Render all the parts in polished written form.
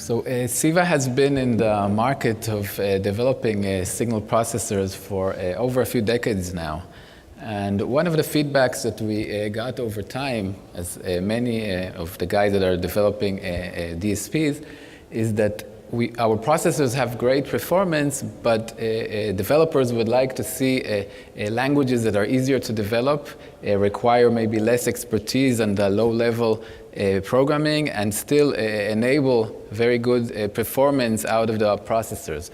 So CEVA has been in the market of developing signal processors for over a few decades now. And one of the feedbacks that we got over time, as many of the guys that are developing DSPs, is that our processors have great performance, but developers would like to see languages that are easier to develop, require maybe less expertise and low-level programming, and still enable very good performance out of the processors.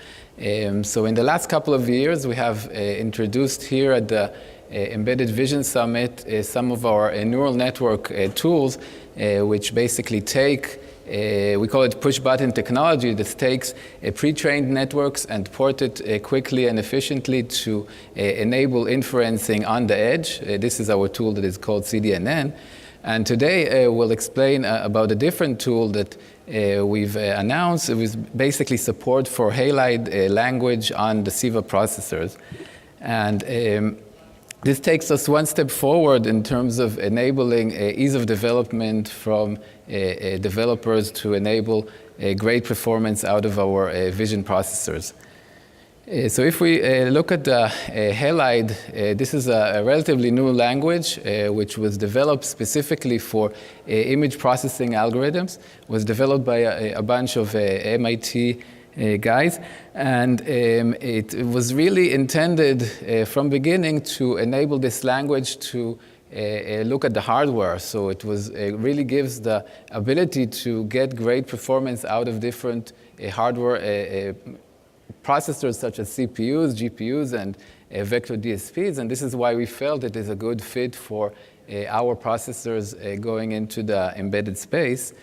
So in the last couple of years, we have introduced here at the Embedded Vision Summit some of our neural network tools, which basically take we call it push-button technology that takes pre-trained networks and port it quickly and efficiently to enable inferencing on the edge. This is our tool that is called CDNN. And today we'll explain about a different tool that we've announced. It was basically support for Halide language on the CEVA processors. And this takes us one step forward in terms of enabling ease of development from developers to enable great performance out of our vision processors. So if we look at the Halide, this is a relatively new language which was developed specifically for image processing algorithms. It was developed by a bunch of MIT guys, and it was really intended from beginning to enable this language to look at the hardware. So it was really gives the ability to get great performance out of different hardware processors such as CPUs, GPUs, and vector DSPs, and this is why we felt it is a good fit for our processors going into the embedded space.